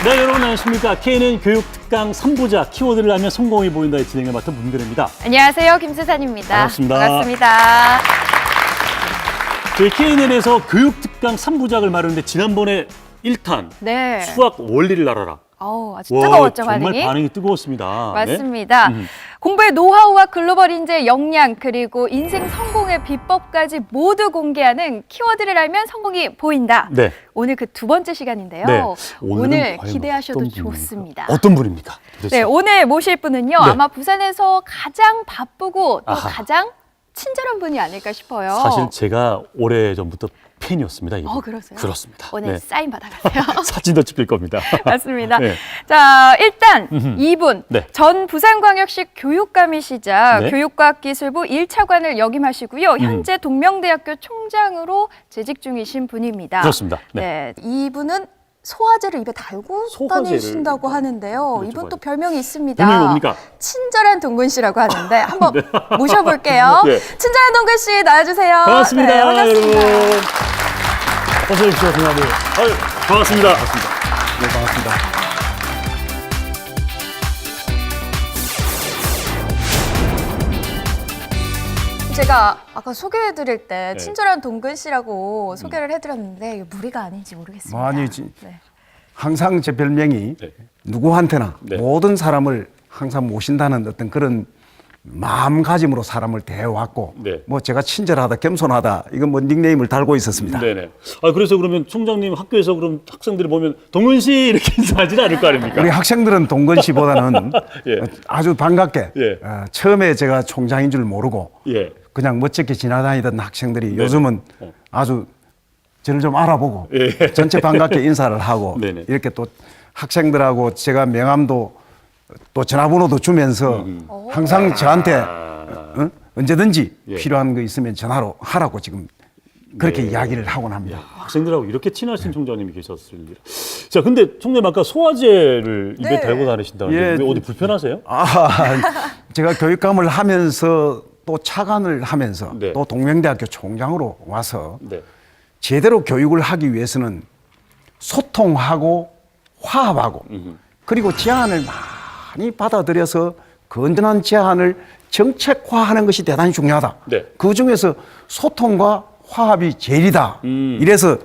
네, 여러분 안녕하십니까. K는 교육 특강 3부작 키워드를 알면 성공이 보인다의 진행을 맡은 문근혜입니다. 안녕하세요, 김수산입니다. 반갑습니다. 반갑습니다. 저희 KNN에서 교육 특강 3부작을 마련했는데 지난번에 1탄 네. 수학 원리를 알아라. 아주 뜨거웠죠, 정말 반응이. 반응이 뜨거웠습니다. 맞습니다. 네? 공부의 노하우와 글로벌 인재 역량 그리고 인생 성공의 비법까지 모두 공개하는 키워드를 알면 성공이 보인다. 네. 오늘 그 두 번째 시간인데요. 네. 오늘 과연 기대하셔도 어떤 분입니까? 좋습니다. 어떤 분입니까? 도대체? 네, 오늘 모실 분은요. 네. 아마 부산에서 가장 바쁘고 또 아하. 가장 친절한 분이 아닐까 싶어요. 사실 제가 오래전부터 팬이었습니다. 이분. 그러세요? 그렇습니다. 오늘 네. 사인 받아가세요. 사진도 찍힐 겁니다. 맞습니다. 네. 자, 일단 이분 네. 전 부산광역시 교육감이시자 네. 교육과학기술부 1차관을 역임하시고요. 현재 동명대학교 총장으로 재직 중이신 분입니다. 그렇습니다. 네. 이분은 소화제를 입에 달고 소화제를 다니신다고 하는데요. 네, 이분 또 좋아요. 별명이 있습니다. 별명이 뭡니까? 친절한 동근 씨라고 하는데 한번 모셔볼게요. 네. 친절한 동근 씨 나와주세요. 반갑습니다, 네, 반갑습니다. 여러분. 어서 오십시오, 동아리. 반갑습니다. 반갑습니다. 네, 반갑습니다. 제가 아까 소개해드릴 때 네. 친절한 동근 씨라고 소개를 해드렸는데 이게 무리가 아닌지 모르겠습니다. 뭐 아니지. 네. 항상 제 별명이 네. 누구한테나 네. 모든 사람을 항상 모신다는 어떤 그런 마음가짐으로 사람을 대해왔고 네. 뭐 제가 친절하다 겸손하다 이건 뭐 닉네임을 달고 있었습니다. 네네. 그래서 그러면 총장님 학교에서 그럼 학생들이 보면 동은 씨 이렇게 인사하지는 않을 거 아닙니까? 우리 학생들은 동건 씨보다는 예. 아주 반갑게 예. 처음에 제가 총장인 줄 모르고 예. 그냥 멋지게 지나다니던 학생들이 네네. 요즘은 아주 저를 좀 알아보고 예. 전체 반갑게 인사를 하고 네네. 이렇게 또 학생들하고 제가 명함도 또 전화번호도 주면서 항상 저한테 언제든지 예. 필요한 거 있으면 전화로 하라고 지금 그렇게 네. 이야기를 하곤 합니다. 학생들하고 이렇게 친하신 총장님이 계셨을 일. 자, 근데 총장님 아까 소화제를 입에 네. 달고 다니신다는데 예. 왜 어디 불편하세요? 제가 교육감을 하면서 또 차관을 하면서 네. 또 동명대학교 총장으로 와서 네. 제대로 교육을 하기 위해서는 소통하고 화합하고 그리고 제안을 많이 받아들여서 건전한 제안을 정책화하는 것이 대단히 중요하다. 네. 그 중에서 소통과 화합이 제일이다. 이래서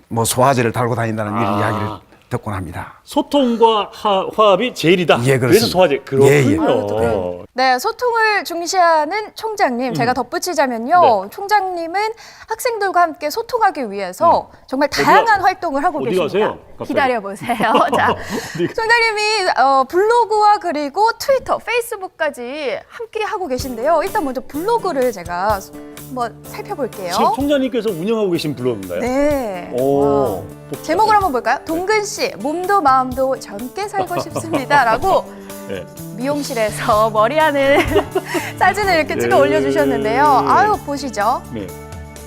뭐 소화제를 달고 다닌다는 이런 이야기를 듣곤 합니다. 소통과 화합이 제일이다. 예, 그렇습니다. 그래서 소화제. 그렇군요. 예, 예. 네, 소통을 중시하는 총장님 제가 덧붙이자면요. 네. 총장님은 학생들과 함께 소통하기 위해서 정말 다양한 활동을 하고 어디 계십니다. 가세요? 갑자기? 기다려보세요. 자, 어디 가- 총장님이 블로그와 그리고 트위터, 페이스북까지 함께 하고 계신데요. 일단 먼저 블로그를 제가 한번 살펴볼게요. 지금 총장님께서 운영하고 계신 블로그인가요? 네. 오. 제목을 한번 볼까요? 동근 씨, 몸도 마음도 젊게 살고 싶습니다라고 네. 미용실에서 머리하는 사진을 이렇게 찍어 네. 올려주셨는데요. 아유 보시죠. 네.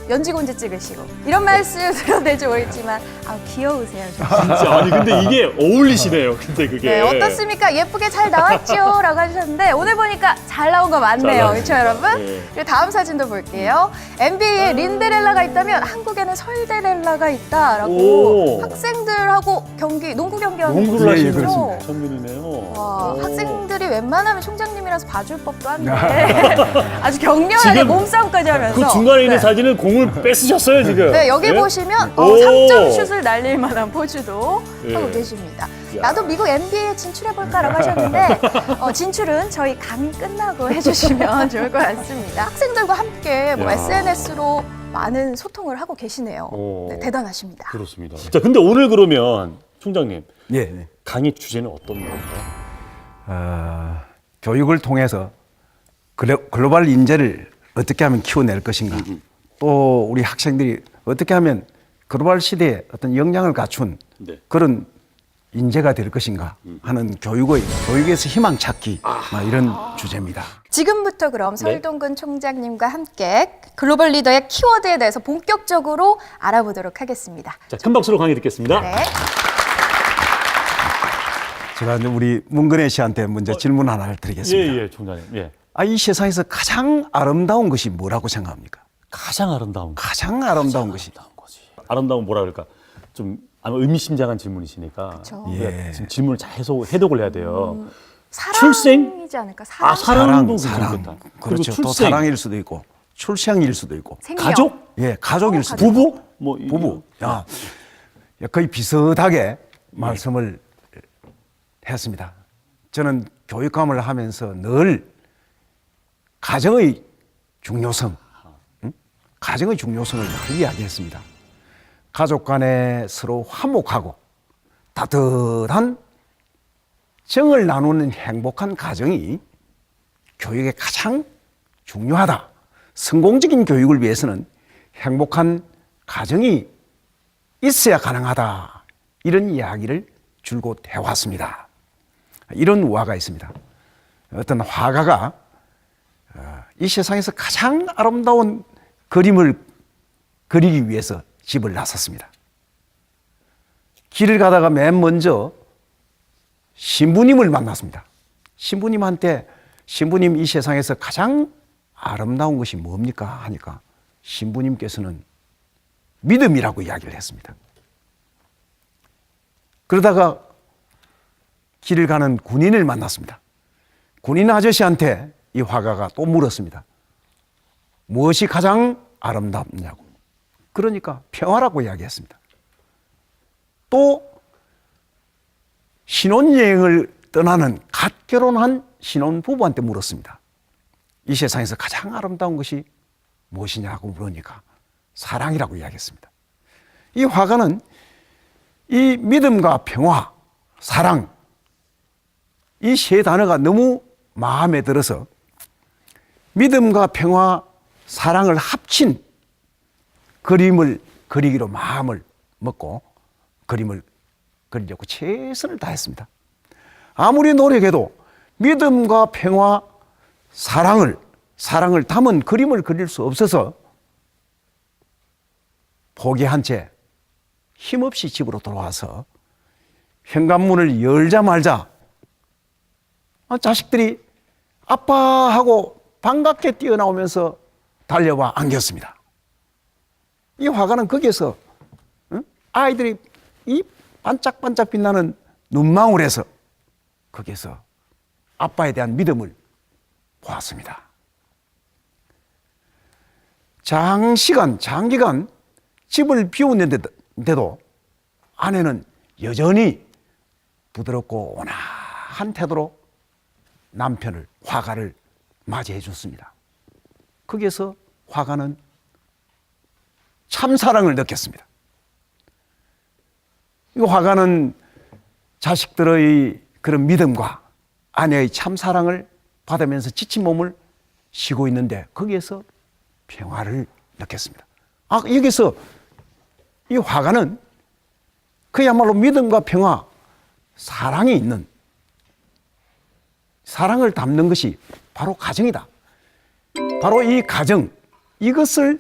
연지곤지 찍으시고 이런 말씀 드려도 될지 모르겠지만 귀여우세요. 좀. 진짜 아니 근데 이게 어울리시네요. 근데 그게 네, 어떻습니까? 예쁘게 잘 나왔죠? 라고 하셨는데 오늘 보니까 잘 나온 거 잘 맞네요. 나왔습니다. 그렇죠 여러분? 네. 그리고 다음 사진도 볼게요. NBA에 린데렐라가 있다면 한국에는 설데렐라가 있다라고 오. 학생들하고 농구 경기하는 농구를 예, 예, 하시는 그렇습니다. 전문이네요. 와, 오. 학생들이 웬만하면 총장님이라서 봐줄 법도 한데 아주 격렬하게 지금 몸싸움까지 하면서 그 중간에 있는 네. 사진은 공을 뺏으셨어요 지금. 네, 여기 보시면 오. 3점 슛을 날릴 만한 포즈도 예. 하고 계십니다. 야. 나도 미국 NBA에 진출해볼까라고 하셨는데 진출은 저희 강의 끝나고 해주시면 좋을 것 같습니다. 학생들과 함께 뭐 야. SNS로 많은 소통을 하고 계시네요. 오. 네, 대단하십니다. 그렇습니다. 자, 근데 오늘 그러면 총장님 예, 예. 강의 주제는 어떤 건가요? 교육을 통해서 글로벌 인재를 어떻게 하면 키워낼 것인가 또 우리 학생들이 어떻게 하면 글로벌 시대에 어떤 역량을 갖춘 네. 그런 인재가 될 것인가 하는 교육에서 희망 찾기 이런 주제입니다. 지금부터 그럼 네. 설동근 총장님과 함께 글로벌 리더의 키워드에 대해서 본격적으로 알아보도록 하겠습니다. 자, 큰 박수로 강의 듣겠습니다. 네. 제가 이제 우리 문근혜 씨한테 먼저 질문 하나를 드리겠습니다. 예, 총장님. 예. 이 세상에서 가장 아름다운 것이 뭐라고 생각합니까? 가장 아름다운 거. 가장 아름다운 것이 아름다운 거지. 아름다운 뭐라 그럴까? 좀 아마 의미심장한 질문이시니까 그쵸. 우리가 예. 지금 질문을 잘 해석을 해야 돼요. 사랑이지 않을까? 사랑, 사랑도 사랑. 괜찮겠다. 그리고 그렇죠. 또 출생, 사랑일 수도 있고 출생일 수도 있고 생명. 가족, 예, 가족일 수도 있고 부부, 뭐 부부. 야, 거의 비슷하게 말씀을 했습니다. 저는 교육감을 하면서 늘 가정의 중요성, 가정의 중요성을 늘 이야기했습니다. 가족 간에 서로 화목하고 따뜻한 정을 나누는 행복한 가정이 교육에 가장 중요하다. 성공적인 교육을 위해서는 행복한 가정이 있어야 가능하다. 이런 이야기를 줄곧 해왔습니다. 이런 우화가 있습니다. 어떤 화가가 이 세상에서 가장 아름다운 그림을 그리기 위해서 집을 나섰습니다. 길을 가다가 맨 먼저 신부님을 만났습니다. 신부님한테 신부님 이 세상에서 가장 아름다운 것이 뭡니까? 하니까 신부님께서는 믿음이라고 이야기를 했습니다. 그러다가 길을 가는 군인을 만났습니다. 군인 아저씨한테 이 화가가 또 물었습니다. 무엇이 가장 아름답냐고. 그러니까 평화라고 이야기했습니다. 또 신혼여행을 떠나는 갓 결혼한 신혼부부한테 물었습니다. 이 세상에서 가장 아름다운 것이 무엇이냐고 물으니까 사랑이라고 이야기했습니다. 이 화가는 이 믿음과 평화, 사랑, 이 세 단어가 너무 마음에 들어서 믿음과 평화, 사랑을 합친 그림을 그리기로 마음을 먹고 그림을 그리려고 최선을 다했습니다. 아무리 노력해도 믿음과 평화, 사랑을 담은 그림을 그릴 수 없어서 포기한 채 힘없이 집으로 돌아와서 현관문을 열자마자 자식들이 아빠하고 반갑게 뛰어나오면서 달려와 안겼습니다. 이 화가는 거기에서 아이들이 이 반짝반짝 빛나는 눈망울에서 거기에서 아빠에 대한 믿음을 보았습니다. 장기간 집을 비웠는데도 아내는 여전히 부드럽고 온화한 태도로 남편을, 화가를 맞이해 줬습니다. 거기에서 화가는 참사랑을 느꼈습니다. 이 화가는 자식들의 그런 믿음과 아내의 참사랑을 받으면서 지친 몸을 쉬고 있는데 거기에서 평화를 느꼈습니다. 여기서 이 화가는 그야말로 믿음과 평화, 사랑이 있는, 사랑을 담는 것이 바로 가정이다. 바로 이 가정, 이것을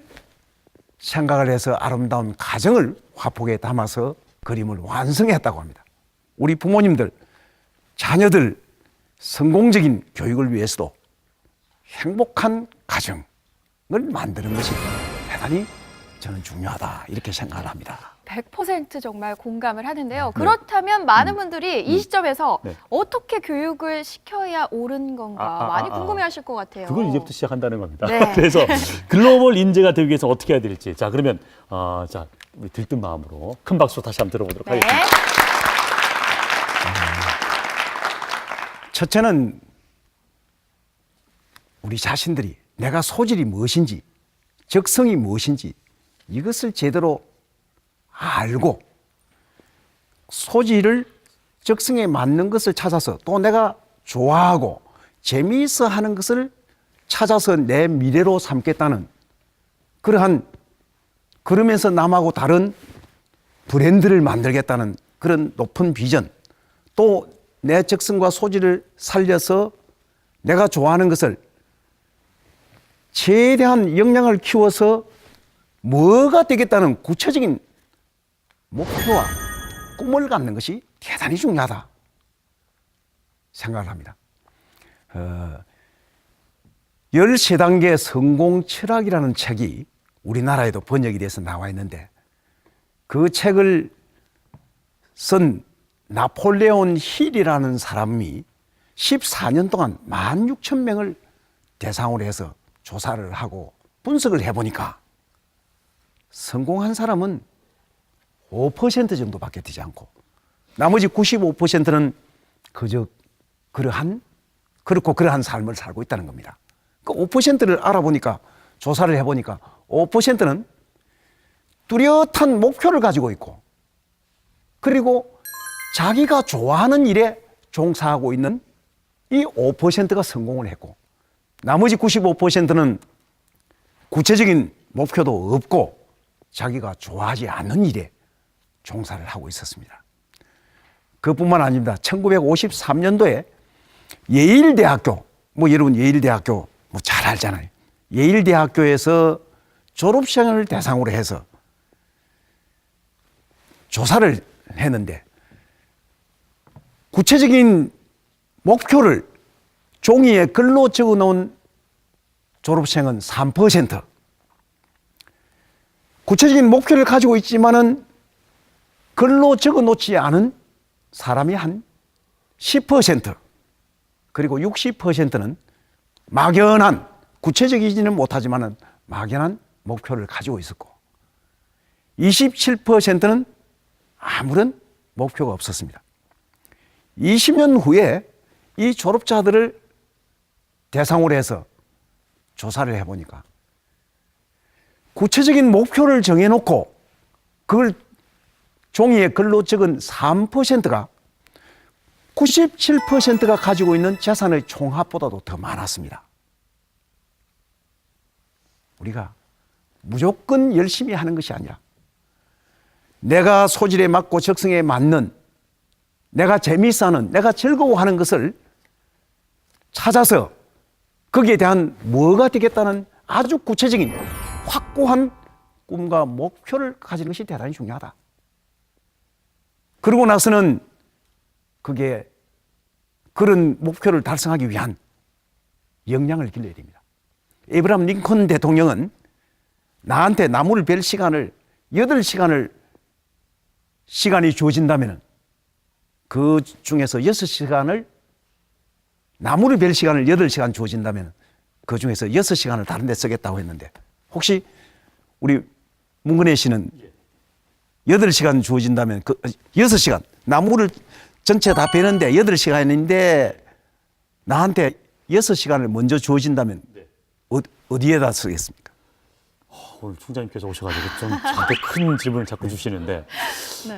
생각을 해서 아름다운 가정을 화폭에 담아서 그림을 완성했다고 합니다. 우리 부모님들, 자녀들 성공적인 교육을 위해서도 행복한 가정을 만드는 것이 대단히 저는 중요하다 이렇게 생각을 합니다. 100% 정말 공감을 하는데요. 그렇다면 많은 분들이 이 시점에서 네. 어떻게 교육을 시켜야 옳은 건가 많이 궁금해하실 것 같아요. 그걸 이제부터 시작한다는 겁니다. 네. 그래서 글로벌 인재가 되기 위해서 어떻게 해야 될지. 자, 그러면 자, 우리 들뜬 마음으로 큰 박수 다시 한번 들어보도록 네. 하겠습니다. 첫째는 우리 자신들이 내가 소질이 무엇인지, 적성이 무엇인지 이것을 제대로 알고 소질을 적성에 맞는 것을 찾아서 또 내가 좋아하고 재미있어 하는 것을 찾아서 내 미래로 삼겠다는 그러한, 그러면서 남하고 다른 브랜드를 만들겠다는 그런 높은 비전, 또 내 적성과 소질을 살려서 내가 좋아하는 것을 최대한 역량을 키워서 뭐가 되겠다는 구체적인 목표와 꿈을 갖는 것이 대단히 중요하다 생각을 합니다. 13단계 성공 철학이라는 책이 우리나라에도 번역이 돼서 나와 있는데 그 책을 쓴 나폴레온 힐이라는 사람이 14년 동안 16,000명을 대상으로 해서 조사를 하고 분석을 해보니까 성공한 사람은 5% 정도밖에 되지 않고 나머지 95%는 그저 그러한 삶을 살고 있다는 겁니다. 그 5%를 알아보니까 조사를 해보니까 5%는 뚜렷한 목표를 가지고 있고 그리고 자기가 좋아하는 일에 종사하고 있는 이 5%가 성공을 했고 나머지 95%는 구체적인 목표도 없고 자기가 좋아하지 않는 일에 종사를 하고 있었습니다. 그뿐만 아닙니다. 1953년도에 예일대학교, 여러분 예일대학교 잘 알잖아요. 예일대학교에서 졸업생을 대상으로 해서 조사를 했는데 구체적인 목표를 종이에 글로 적어 놓은 졸업생은 3%, 구체적인 목표를 가지고 있지만은 글로 적어 놓지 않은 사람이 한 10%, 그리고 60%는 막연한, 구체적이지는 못하지만은 막연한 목표를 가지고 있었고 27%는 아무런 목표가 없었습니다. 20년 후에 이 졸업자들을 대상으로 해서 조사를 해보니까 구체적인 목표를 정해놓고 그걸 종이에 글로 적은 3%가 97%가 가지고 있는 재산의 총합보다도 더 많았습니다. 우리가 무조건 열심히 하는 것이 아니라 내가 소질에 맞고 적성에 맞는, 내가 재미있어하는, 내가 즐거워하는 것을 찾아서 거기에 대한 뭐가 되겠다는 아주 구체적인 확고한 꿈과 목표를 가지는 것이 대단히 중요하다. 그러고 나서는 그게 그런 목표를 달성하기 위한 역량을 길러야 됩니다. 에이브라함 링컨 대통령은 나한테 나무를 벨 시간을 8시간을 시간이 주어진다면 그 중에서 6시간을 나무를 벨 시간을 8시간 주어진다면 그 중에서 6시간을 다른 데 쓰겠다고 했는데 혹시 우리 문근혜 씨는 8시간 주어진다면 그 6시간 나무를 전체 다 베는데 8시간인데 나한테 6시간을 먼저 주어진다면 어디에다 쓰겠습니까? 오늘 총장님께서 오셔가지고 좀 저한테 큰 질문을 자꾸 주시는데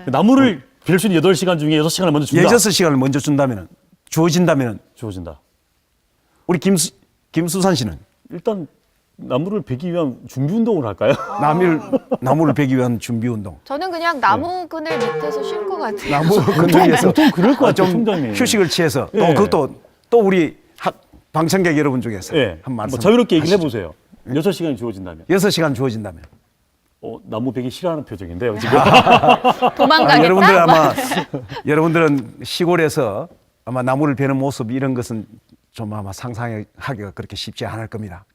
나무를 빌 수 있는 8시간 중에 6시간을 먼저 준다. 6시간을 먼저 준다면 주어진다면 주어진다. 우리 김수산 씨는 일단 나무를 베기 위한 준비 운동을 할까요? 나무를 베기 위한 준비 운동. 저는 그냥 나무 그늘 밑에서 쉴 것 같아요. 나무 그늘에서 보통 그럴 것 같아요, 좀 총장님. 휴식을 취해서 또 예. 그것도 또 우리 방청객 여러분 중에서 예. 한 말씀 자유롭게 얘기를 하시죠. 해보세요. 6시간이 주어진다면. 6시간 주어진다면 나무 베기 싫어하는 표정인데요, 지금. 도망가겠다. 여러분들 아마 여러분들은 시골에서 아마 나무를 베는 모습 이런 것은 좀 아마 상상하기가 그렇게 쉽지 않을 겁니다.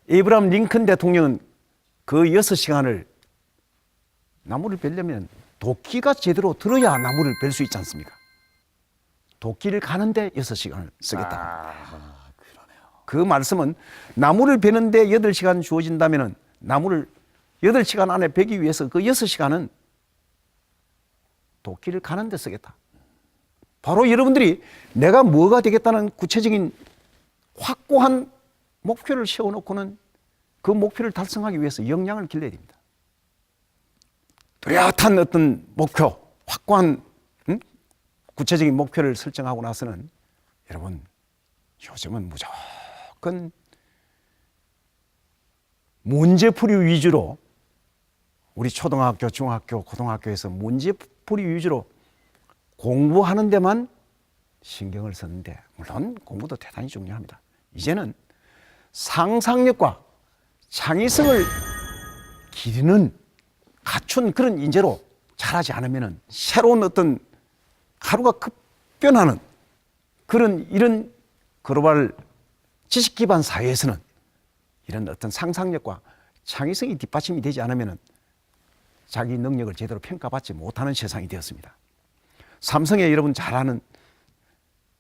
에이브라함 링컨 대통령은 그 6시간을 나무를 베려면 도끼가 제대로 들어야 나무를 벨 수 있지 않습니까? 도끼를 가는데 6시간을 쓰겠다. 그 말씀은 나무를 베는데 8시간 주어진다면 나무를 8시간 안에 베기 위해서 그 6시간은 도끼를 가는 데 쓰겠다. 바로 여러분들이 내가 뭐가 되겠다는 구체적인 확고한 목표를 세워놓고는 그 목표를 달성하기 위해서 역량을 길러야 됩니다. 뚜렷한 어떤 목표, 확고한 구체적인 목표를 설정하고 나서는 여러분 요즘은 무조건 문제풀이 위주로 우리 초등학교, 중학교, 고등학교에서 문제풀이 위주로 공부하는 데만 신경을 썼는데 물론 공부도 대단히 중요합니다. 이제는 상상력과 창의성을 기르는 갖춘 그런 인재로 자라지 않으면 새로운 어떤 하루가 급변하는 이런 글로벌 지식 기반 사회에서는 이런 어떤 상상력과 창의성이 뒷받침이 되지 않으면 자기 능력을 제대로 평가받지 못하는 세상이 되었습니다. 삼성에 여러분 잘 아는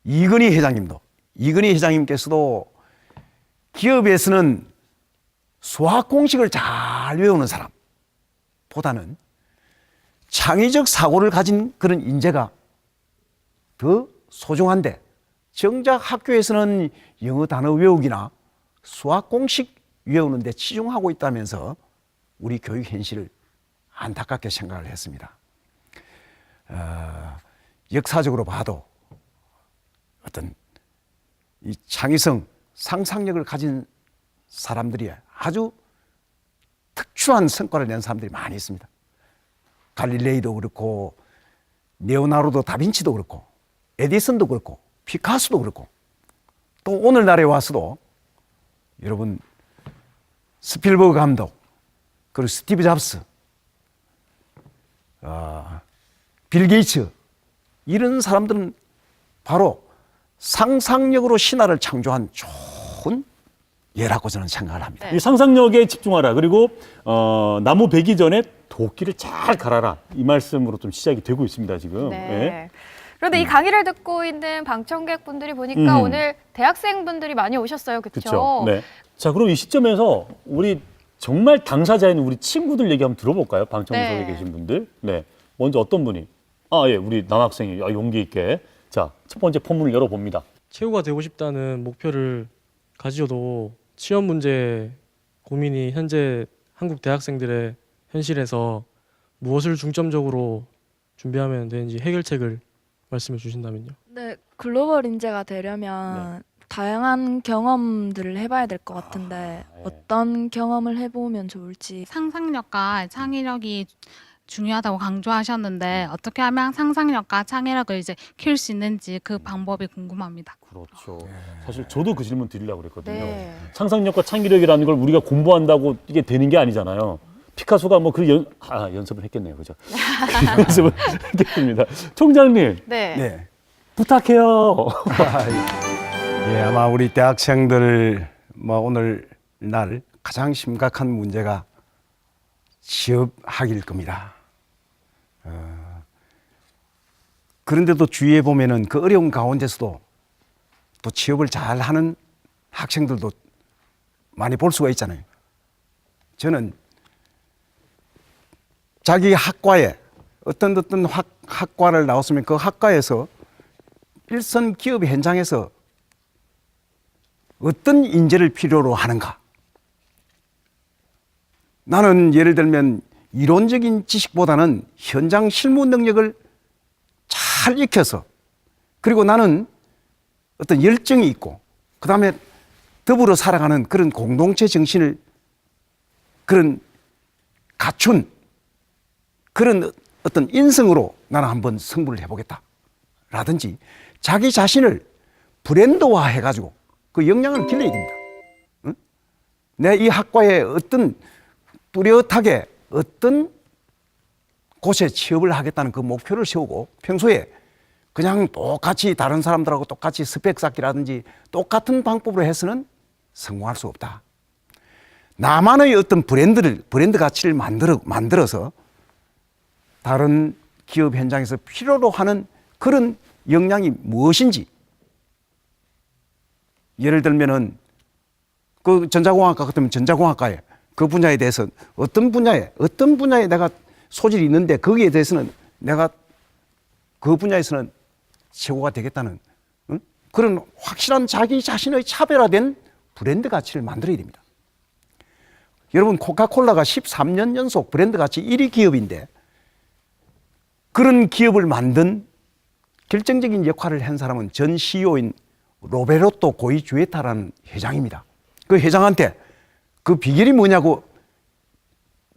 이건희 회장님께서도 기업에서는 수학 공식을 잘 외우는 사람보다는 창의적 사고를 가진 그런 인재가 더 소중한데, 정작 학교에서는 영어 단어 외우기나 수학 공식 외우는 데 치중하고 있다면서 우리 교육 현실을 안타깝게 생각을 했습니다. 역사적으로 봐도 어떤 이 창의성, 상상력을 가진 사람들이 아주 특출한 성과를 낸 사람들이 많이 있습니다. 갈릴레이도 그렇고, 레오나르도 다빈치도 그렇고, 에디슨도 그렇고, 피카소도 그렇고, 또 오늘날에 와서도 여러분 스필버그 감독, 그리고 스티브 잡스, 빌 게이츠, 이런 사람들은 바로 상상력으로 신화를 창조한 좋은 예라고 저는 생각을 합니다. 네. 이 상상력에 집중하라. 그리고 나무 베기 전에 도끼를 잘 갈아라. 이 말씀으로 좀 시작이 되고 있습니다, 지금. 네. 네. 그런데 이 강의를 듣고 있는 방청객분들이 보니까 음. 오늘 대학생분들이 많이 오셨어요. 그렇죠? 그렇죠. 네. 자, 그럼 이 시점에서 우리 정말 당사자인 우리 친구들 얘기 한번 들어볼까요? 방청석에 네. 계신 분들. 네. 먼저 어떤 분이? 예, 우리 남학생이 용기 있게. 자, 첫 번째 포문을 열어봅니다. 최고가 되고 싶다는 목표를 가지고도 시험 문제 고민이 현재 한국 대학생들의 현실에서 무엇을 중점적으로 준비하면 되는지 해결책을 말씀해 주신다면요. 네, 글로벌 인재가 되려면 다양한 경험들을 해봐야 될 것 같은데 네. 어떤 경험을 해보면 좋을지. 상상력과 창의력이 중요하다고 강조하셨는데 어떻게 하면 상상력과 창의력을 이제 키울 수 있는지 그 방법이 궁금합니다. 그렇죠. 사실 저도 그 질문 드리려고 그랬거든요. 네. 상상력과 창의력이라는 걸 우리가 공부한다고 이게 되는 게 아니잖아요. 피카소가 뭐 그 연습을 했겠네요. 그죠? 연습을 했겠습니다. 총장님, 네. 네. 부탁해요. 예, 아마 우리 대학생들 오늘날 가장 심각한 문제가 취업학일 겁니다. 그런데도 주위에 보면은 그 어려운 가운데서도 또 취업을 잘하는 학생들도 많이 볼 수가 있잖아요. 저는 자기 학과에 어떤 학과를 나왔으면 그 학과에서 일선 기업 현장에서 어떤 인재를 필요로 하는가. 나는 예를 들면 이론적인 지식보다는 현장 실무 능력을 잘 익혀서, 그리고 나는 어떤 열정이 있고, 그 다음에 더불어 살아가는 그런 공동체 정신을 그런 갖춘 그런 어떤 인성으로 나는 한번 승부를 해보겠다 라든지, 자기 자신을 브랜드화 해가지고 그 역량을 길러야 됩니다. 응? 내 이 학과에 어떤 뚜렷하게 어떤 곳에 취업을 하겠다는 그 목표를 세우고, 평소에 그냥 똑같이 다른 사람들하고 똑같이 스펙 쌓기라든지 똑같은 방법으로 해서는 성공할 수 없다. 나만의 어떤 브랜드 가치를 만들어서 다른 기업 현장에서 필요로 하는 그런 역량이 무엇인지, 예를 들면은 그 전자공학과 같으면 전자공학과에 그 분야에 대해서 어떤 분야에 내가 소질이 있는데 거기에 대해서는 내가 그 분야에서는 최고가 되겠다는 그런 확실한 자기 자신의 차별화된 브랜드 가치를 만들어야 됩니다. 여러분, 코카콜라가 13년 연속 브랜드 가치 1위 기업인데 그런 기업을 만든 결정적인 역할을 한 사람은 전 CEO인 로베르토 고이주에타라는 회장입니다. 그 회장한테 그 비결이 뭐냐고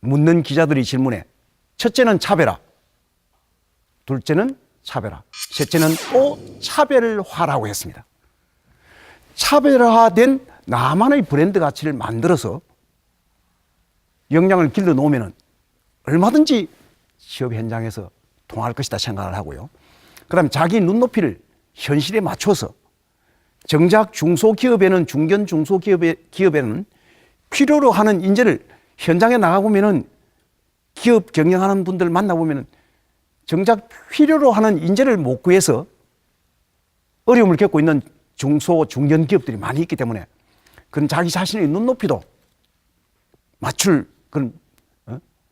묻는 기자들이 질문해. 첫째는 차별화, 둘째는 차별화, 셋째는 또 차별화라고 했습니다. 차별화된 나만의 브랜드 가치를 만들어서 역량을 길러 놓으면 얼마든지 취업 현장에서 통할 것이다 생각을 하고요. 그 다음에 자기 눈높이를 현실에 맞춰서 정작 중소기업에는, 중견 중소기업에는 필요로 하는 인재를 현장에 나가보면은 기업 경영하는 분들 만나보면 정작 필요로 하는 인재를 못 구해서 어려움을 겪고 있는 중소, 중견 기업들이 많이 있기 때문에 그런 자기 자신의 눈높이도 맞출 그런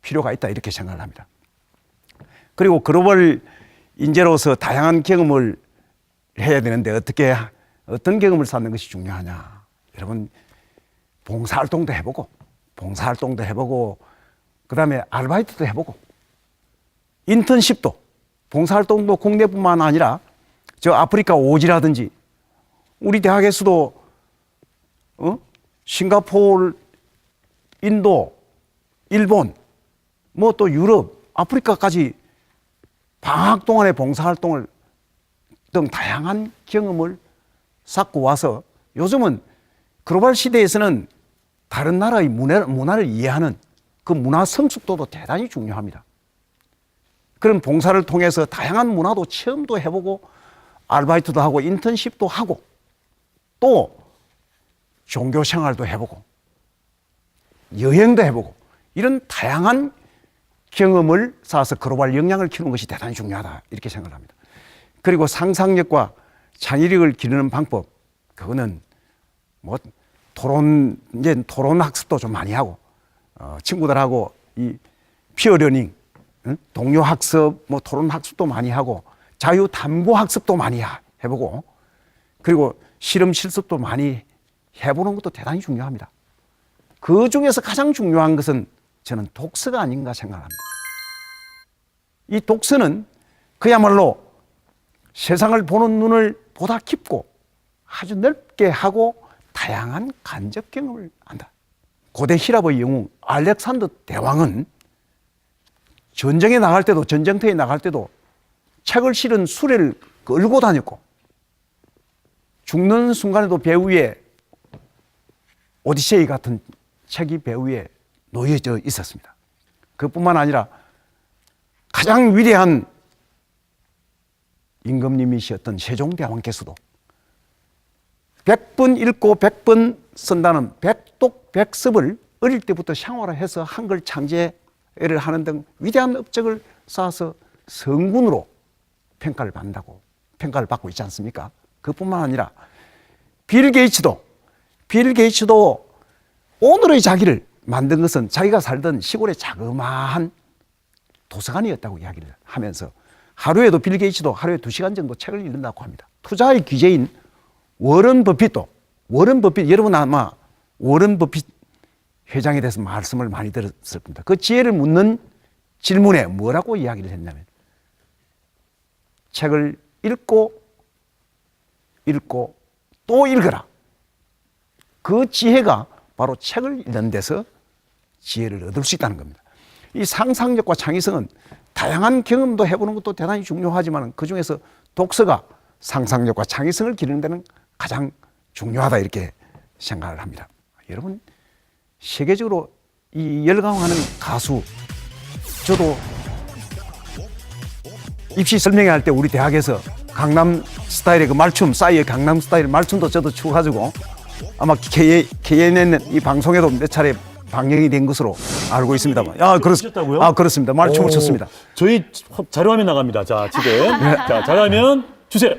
필요가 있다 이렇게 생각을 합니다. 그리고 글로벌 인재로서 다양한 경험을 해야 되는데 어떤 경험을 쌓는 것이 중요하냐. 여러분 봉사활동도 해보고 그다음에 아르바이트도 해보고 인턴십도 봉사활동도 국내뿐만 아니라 저 아프리카 오지라든지 우리 대학에서도 싱가포르, 인도, 일본 뭐 또 유럽, 아프리카까지 방학 동안에 봉사활동을 등 다양한 경험을 쌓고 와서 요즘은 글로벌 시대에서는 다른 나라의 문화를 이해하는 그 문화 성숙도도 대단히 중요합니다. 그런 봉사를 통해서 다양한 문화도 체험도 해보고 아르바이트도 하고 인턴십도 하고 또 종교 생활도 해보고 여행도 해보고 이런 다양한 경험을 쌓아서 글로벌 역량을 키우는 것이 대단히 중요하다 이렇게 생각을 합니다. 그리고 상상력과 창의력을 기르는 방법 그거는 뭐 이제 토론 학습도 좀 많이 하고 친구들하고 이 피어러닝 동료 학습 뭐 토론 학습도 많이 하고 자유 탐구 학습도 많이 해보고 그리고 실험 실습도 많이 해보는 것도 대단히 중요합니다. 그 중에서 가장 중요한 것은 저는 독서가 아닌가 생각합니다. 이 독서는 그야말로 세상을 보는 눈을 보다 깊고 아주 넓게 하고 다양한 간접 경험을 한다. 고대 히랍의 영웅 알렉산더 대왕은 전쟁에 나갈 때도 전쟁터에 나갈 때도 책을 실은 수레를 끌고 다녔고 죽는 순간에도 배 위에 오디세이 같은 책이 배 위에 놓여져 있었습니다. 그뿐만 아니라 가장 위대한 임금님이셨던 세종대왕께서도 100번 읽고 100번 쓴다는 백독백습을 어릴 때부터 생활화해서 한글 창제를 하는 등 위대한 업적을 쌓아서 성군으로 평가를 받고 있지 않습니까? 그뿐만 아니라 빌 게이츠도 오늘의 자기를 만든 것은 자기가 살던 시골의 자그마한 도서관이었다고 이야기를 하면서 하루에도 빌 게이츠도 하루에 2시간 정도 책을 읽는다고 합니다. 투자의 귀재인 워런 버핏도 여러분 아마 워런 버핏 회장에 대해서 말씀을 많이 들었을 겁니다. 그 지혜를 묻는 질문에 뭐라고 이야기를 했냐면 책을 읽고 또 읽어라. 그 지혜가 바로 책을 읽는 데서 지혜를 얻을 수 있다는 겁니다. 이 상상력과 창의성은 다양한 경험도 해보는 것도 대단히 중요하지만 그중에서 독서가 상상력과 창의성을 기르는 데는 가장 중요하다 이렇게 생각을 합니다. 여러분 세계적으로 이 열광하는 가수 저도 입시 설명회 할 때 우리 대학에서 강남 스타일의 그 말춤 싸이의 강남 스타일 말춤도 저도 추가지고 아마 KNN 이 방송에도 몇 차례 방영이 된 것으로 알고 있습니다만. 그렇습니다고요? 그렇습니다. 말춤을 췄습니다. 저희 자료화면 나갑니다. 자, 지금. 자, 자료화면 주세요.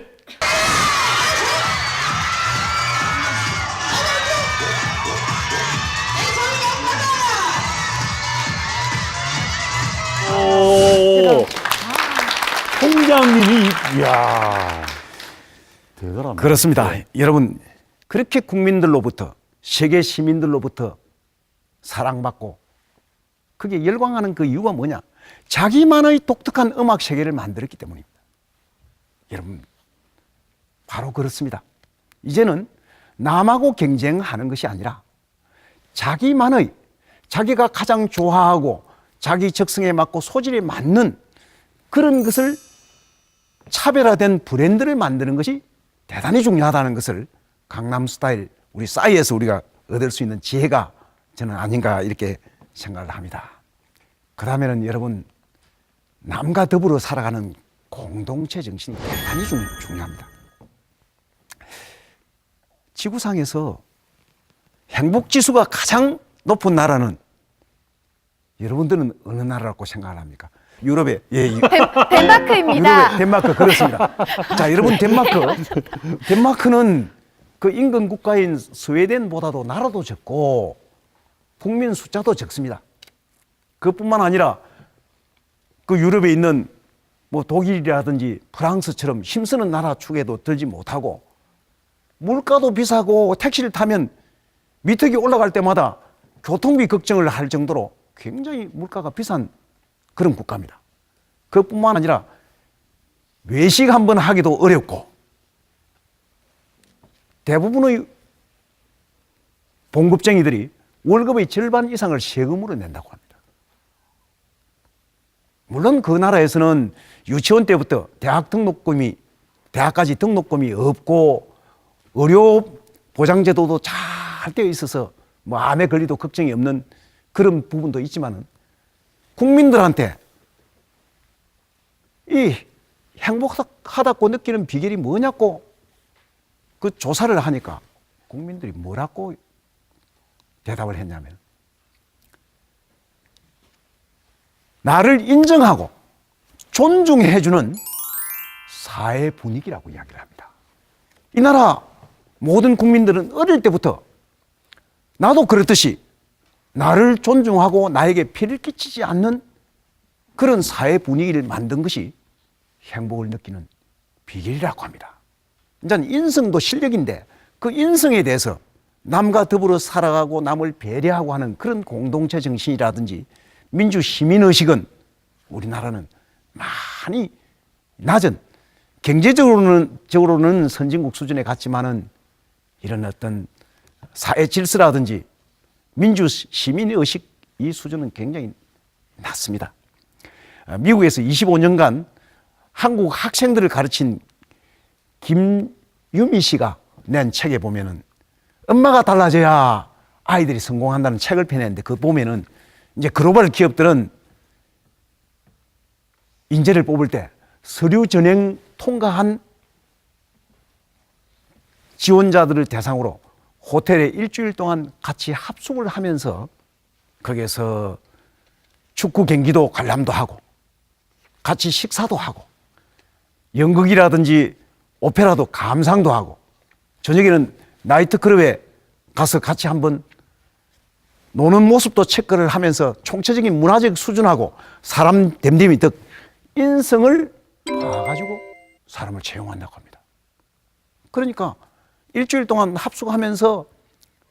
오, 총장님이, 이야, 대단합니다. 그렇습니다. 네. 여러분 그렇게 국민들로부터 세계 시민들로부터 사랑받고 그게 열광하는 그 이유가 뭐냐? 자기만의 독특한 음악 세계를 만들었기 때문입니다. 여러분 바로 그렇습니다. 이제는 남하고 경쟁하는 것이 아니라 자기만의 자기가 가장 좋아하고 자기 적성에 맞고 소질에 맞는 그런 것을 차별화된 브랜드를 만드는 것이 대단히 중요하다는 것을 강남 스타일 우리 싸이에서 우리가 얻을 수 있는 지혜가 저는 아닌가 이렇게 생각을 합니다. 그 다음에는 여러분 남과 더불어 살아가는 공동체 정신이 대단히 중요합니다. 지구상에서 행복지수가 가장 높은 나라는 여러분들은 어느 나라라고 생각을 합니까? 유럽의 덴마크입니다. 유럽의 덴마크 그렇습니다. 자, 여러분 덴마크는 그 인근 국가인 스웨덴보다도 나라도 적고 국민 숫자도 적습니다. 그뿐만 아니라 그 유럽에 있는 뭐 독일이라든지 프랑스처럼 힘쓰는 나라 축에도 들지 못하고 물가도 비싸고 택시를 타면 미터기 올라갈 때마다 교통비 걱정을 할 정도로 굉장히 물가가 비싼 그런 국가입니다. 그뿐만 아니라 외식 한번 하기도 어렵고 대부분의 봉급쟁이들이 월급의 절반 이상을 세금으로 낸다고 합니다. 물론 그 나라에서는 유치원 때부터 대학까지 등록금이 없고 의료 보장제도도 잘 되어 있어서 뭐 암에 걸리도 걱정이 없는 그런 부분도 있지만은 국민들한테 이 행복하다고 느끼는 비결이 뭐냐고 그 조사를 하니까 국민들이 뭐라고 대답을 했냐면 나를 인정하고 존중해주는 사회 분위기라고 이야기를 합니다. 이 나라 모든 국민들은 어릴 때부터 나도 그렇듯이 나를 존중하고 나에게 피를 끼치지 않는 그런 사회 분위기를 만든 것이 행복을 느끼는 비결이라고 합니다. 이제 인성도 실력인데 그 인성에 대해서 남과 더불어 살아가고 남을 배려하고 하는 그런 공동체 정신이라든지 민주 시민의식은 우리나라는 많이 낮은 경제적으로는 선진국 수준에 갔지만은 이런 어떤 사회 질서라든지 민주 시민의식 이 수준은 굉장히 낮습니다. 미국에서 25년간 한국 학생들을 가르친 김유미 씨가 낸 책에 보면은 엄마가 달라져야 아이들이 성공한다는 책을 펴냈는데 그 보면은 이제 글로벌 기업들은 인재를 뽑을 때 서류 전형 통과한 지원자들을 대상으로 호텔에 일주일 동안 같이 합숙을 하면서 거기에서 축구 경기도 관람도 하고 같이 식사도 하고 연극이라든지 오페라도 감상도 하고 저녁에는 나이트클럽에 가서 같이 한번 노는 모습도 체크를 하면서 총체적인 문화적 수준하고 사람 됨됨이 즉 인성을 봐가지고 사람을 채용한다고 합니다. 그러니까 일주일 동안 합숙하면서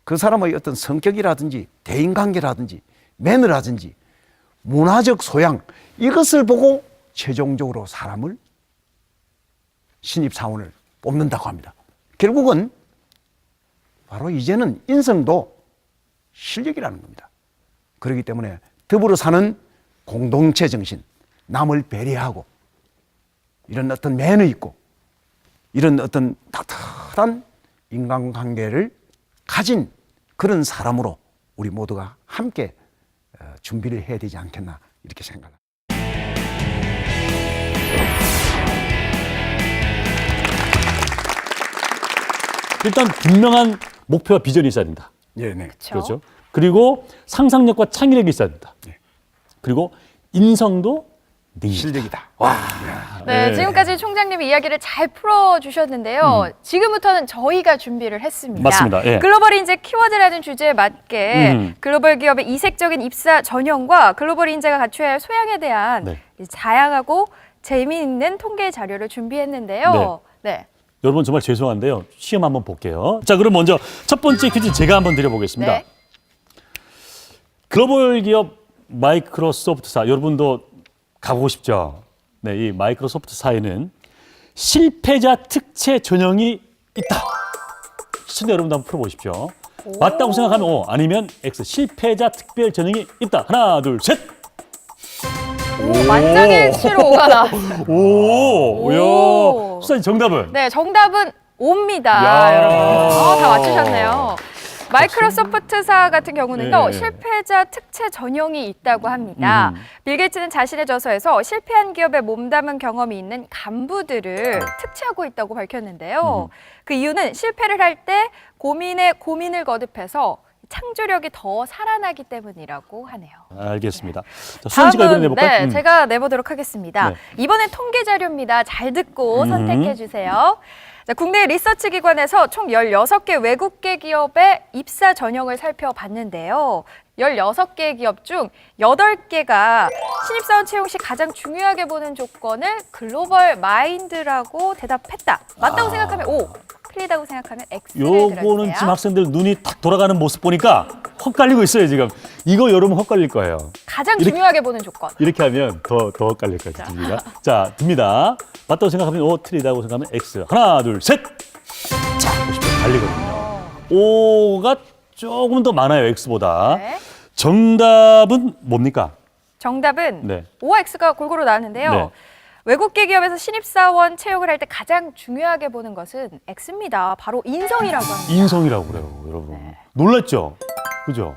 그 사람의 어떤 성격이라든지 대인관계라든지 매너라든지 문화적 소양 이것을 보고 최종적으로 사람을 신입사원을 뽑는다고 합니다. 결국은 바로 이제는 인성도 실력이라는 겁니다. 그렇기 때문에 더불어 사는 공동체 정신, 남을 배려하고 이런 어떤 매너 있고 이런 어떤 따뜻한 인간관계를 가진 그런 사람으로 우리 모두가 함께 준비를 해야 되지 않겠나 이렇게 생각합니다. 일단 분명한 목표와 비전이 있어야 된다. 예, 네. 그렇죠. 그리고 상상력과 창의력이 있어야 된다. 네. 그리고 인성도 능력이다. 실력이다. 네, 네. 지금까지 총장님이 이야기를 잘 풀어주셨는데요. 지금부터는 저희가 준비를 했습니다. 맞습니다. 예. 글로벌 인재 키워드라는 주제에 맞게 글로벌 기업의 이색적인 입사 전형과 글로벌 인재가 갖춰야 할 소양에 대한 네. 다양하고 재미있는 통계 자료를 준비했는데요. 네. 여러분 정말 죄송한데요. 시험 한번 볼게요. 자, 그럼 먼저 첫 번째 퀴즈 제가 한번 드려보겠습니다. 네. 글로벌 기업 마이크로소프트사 여러분도 가보고 싶죠? 네, 이 마이크로소프트사에는 실패자 특채 전형이 있다. 시청자 여러분도 한번 풀어보십시오. 맞다고 생각하면 O, 아니면 X. 실패자 특별 전형이 있다. 하나, 둘, 셋. 오, 만장일치로 오가 나왔어요. 오, 오. 야, 수사님 정답은? 네, 정답은 O입니다, 야. 여러분. 다 맞추셨네요. 마이크로소프트사 같은 경우는요, 예. 실패자 특채 전형이 있다고 합니다. 빌 게이츠는 자신의 저서에서 실패한 기업에 몸담은 경험이 있는 간부들을 특채하고 있다고 밝혔는데요. 그 이유는 실패를 할 때 고민에 고민을 거듭해서 창조력이 더 살아나기 때문이라고 하네요. 알겠습니다. 자, 수현 씨가 이번에 내볼까요? 네, 제가 내보도록 하겠습니다. 네. 이번엔 통계 자료입니다. 잘 듣고 선택해 주세요. 자, 국내 리서치 기관에서 총 16개 외국계 기업의 입사 전형을 살펴봤는데요. 16개 기업 중 8개가 신입사원 채용 시 가장 중요하게 보는 조건을 글로벌 마인드라고 대답했다. 맞다고 생각하면 O, 틀리다고 생각하면 X를 요거는 들어주세요. 지금 학생들 눈이 탁 돌아가는 모습 보니까 헛갈리고 있어요, 지금. 이거 여러분 헛갈릴 거예요. 가장 이렇게- 중요하게 보는 조건. 이렇게 하면 더 헷갈릴 거예요, 듭니다. 자, 듭니다. 맞다고 생각하면 O, 틀리다고 생각하면 X. 하나, 둘, 셋! 자, 보시면 달리거든요. O가 조금 더 많아요, X보다. 네. 정답은 뭡니까? 정답은 네. O와 X가 골고루 나왔는데요. 네. 외국계 기업에서 신입사원 채용을 할 때 가장 중요하게 보는 것은 X입니다. 바로 인성이라고 합니다. 인성이라고 그래요, 여러분. 놀랐죠? 그죠?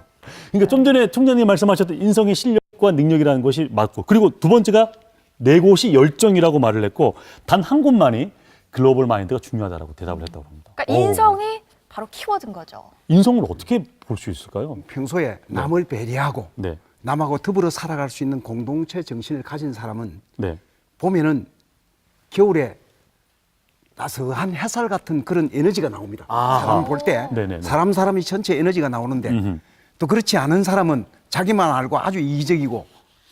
그러니까 좀 전에 총장님 말씀하셨던 인성의 실력과 능력이라는 것이 맞고, 그리고 두 번째가 네 곳이 열정이라고 말을 했고, 단 한 곳만이 글로벌 마인드가 중요하다고 대답을 했다고 합니다. 그러니까 인성이 바로 키워드인 거죠. 인성을 어떻게 볼 수 있을까요? 평소에 남을 배려하고 네, 남하고 더불어 살아갈 수 있는 공동체 정신을 가진 사람은 네, 보면은 겨울에 따스한 햇살 같은 그런 에너지가 나옵니다. 아하. 사람 볼 때 네네네. 사람이 전체 에너지가 나오는데 음흠. 또 그렇지 않은 사람은 자기만 알고 아주 이기적이고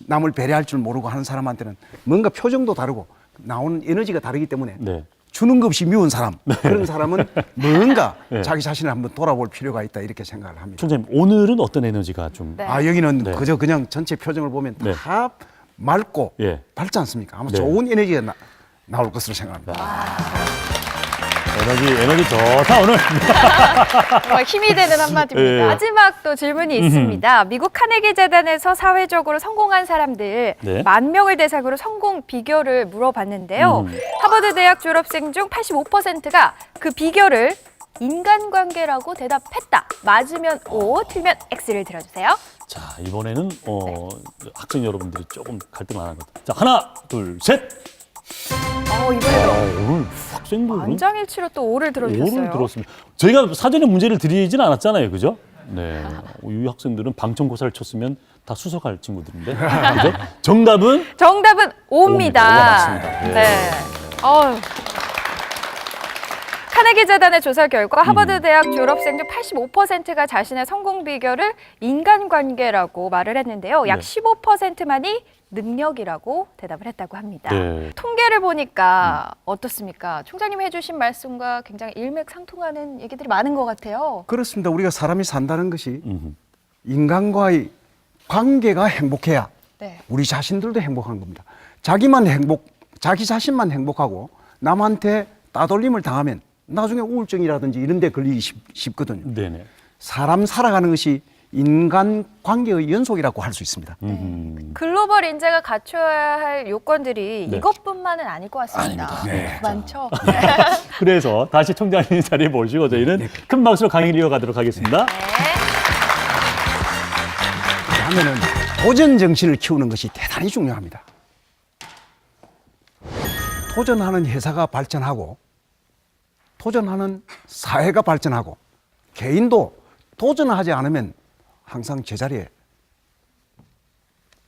남을 배려할 줄 모르고 하는 사람한테는 뭔가 표정도 다르고 나오는 에너지가 다르기 때문에 네. 주는 것 없이 미운 사람 그런 사람은 뭔가 네. 자기 자신을 한번 돌아볼 필요가 있다 이렇게 생각을 합니다. 총장님, 오늘은 어떤 에너지가 좀 네. 아 여기는 네. 그저 그냥 전체 표정을 보면 네. 다 맑고 예. 밝지 않습니까? 아마 네. 좋은 에너지가 나올 것으로 생각합니다. 에너지 좋다 오늘. 정말 힘이 되는 한마디입니다. 예. 마지막 또 질문이 있습니다. 미국 카네기 재단에서 사회적으로 성공한 사람들 네. 10,000명을 대상으로 성공 비결을 물어봤는데요. 하버드 대학 졸업생 중 85%가 그 비결을 인간관계라고 대답했다. 맞으면 O, 틀면 X를 들어주세요. 자, 이번에는 학생 여러분들이 조금 갈등 안 하거든요. 자, 하나, 둘, 셋. 이번에도 오늘 학생들은 만장일치로 또 O를 들어주셨어요. 오를 들었습니다. 저희가 사전에 문제를 드리진 않았잖아요, 그죠? 네, 이 학생들은 방청고사를 쳤으면 다 수석할 친구들인데, 그죠? 정답은 정답은 O입니다. O가 맞습니다. 예. 네. 카네기 재단의 조사 결과 하버드 대학 졸업생 중 85%가 자신의 성공 비결을 인간관계라고 말을 했는데요. 약 네. 15%만이 능력이라고 대답을 했다고 합니다. 네. 통계를 보니까 어떻습니까? 총장님이 해주신 말씀과 굉장히 일맥상통하는 얘기들이 많은 것 같아요. 그렇습니다. 우리가 사람이 산다는 것이 음흠. 인간과의 관계가 행복해야 네. 우리 자신들도 행복한 겁니다. 자기 자신만 행복하고 남한테 따돌림을 당하면 나중에 우울증이라든지 이런 데 걸리기 쉽거든요. 네네. 사람 살아가는 것이 인간 관계의 연속이라고 할 수 있습니다. 글로벌 인재가 갖춰야 할 요건들이 네. 이것뿐만은 아닐 것 같습니다. 네. 많죠? 그래서 다시 총장님 자리에 모시고 저희는 큰 박수로 강의를 이어가도록 하겠습니다. 하면은 도전 정신을 키우는 것이 대단히 중요합니다. 도전하는 회사가 발전하고 도전하는 사회가 발전하고 개인도 도전하지 않으면 항상 제자리에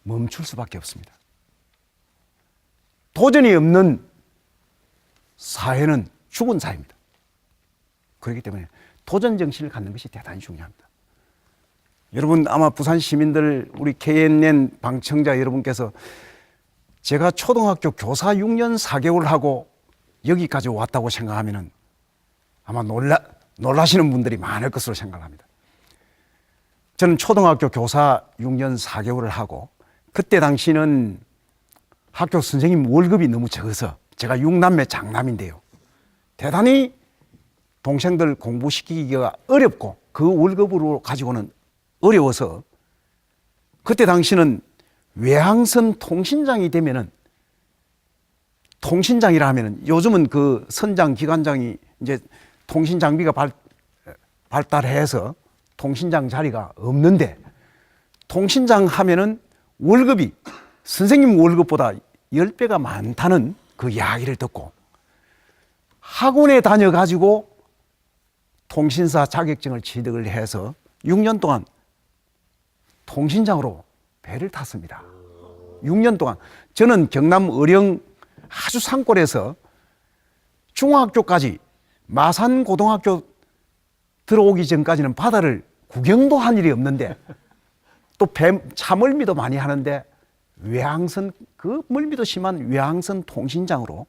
멈출 수밖에 없습니다. 도전이 없는 사회는 죽은 사회입니다. 그렇기 때문에 도전 정신을 갖는 것이 대단히 중요합니다. 여러분 아마 부산 시민들 우리 KNN 방청자 여러분께서 제가 초등학교 교사 6년 4개월 하고 여기까지 왔다고 생각하면은 아마 놀라시는 분들이 많을 것으로 생각합니다. 저는 초등학교 교사 6년 4개월을 하고 그때 당시는 학교 선생님 월급이 너무 적어서 제가 6남매 장남인데요. 대단히 동생들 공부시키기가 어렵고 그 월급으로 가지고는 어려워서 그때 당시는 외항선 통신장이 되면은 통신장이라 하면은 요즘은 그 선장 기관장이 이제 통신 장비가 발달해서 통신장 자리가 없는데 통신장 하면은 월급이 선생님 월급보다 10배가 많다는 그 이야기를 듣고 학원에 다녀가지고 통신사 자격증을 취득을 해서 6년 동안 통신장으로 배를 탔습니다. 6년 동안. 저는 경남 의령 아주 산골에서 중학교까지 마산고등학교 들어오기 전까지는 바다를 구경도 한 일이 없는데 또 차멀미도 많이 하는데 외항선, 그 멀미도 심한 외항선 통신장으로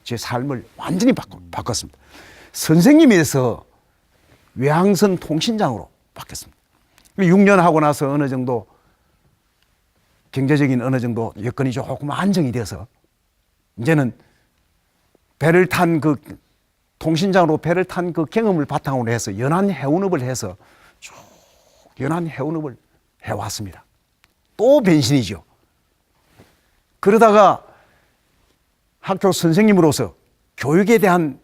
제 삶을 완전히 바꿨습니다. 선생님이 돼서 외항선 통신장으로 바뀌었습니다. 6년 하고 나서 어느 정도 경제적인 어느 정도 여건이 조금 안정이 돼서 이제는 배를 탄 그 통신장으로 배를 탄 그 경험을 바탕으로 해서 연안 해운업을 해서 쭉 연안 해운업을 해왔습니다. 또 변신이죠. 그러다가 학교 선생님으로서 교육에 대한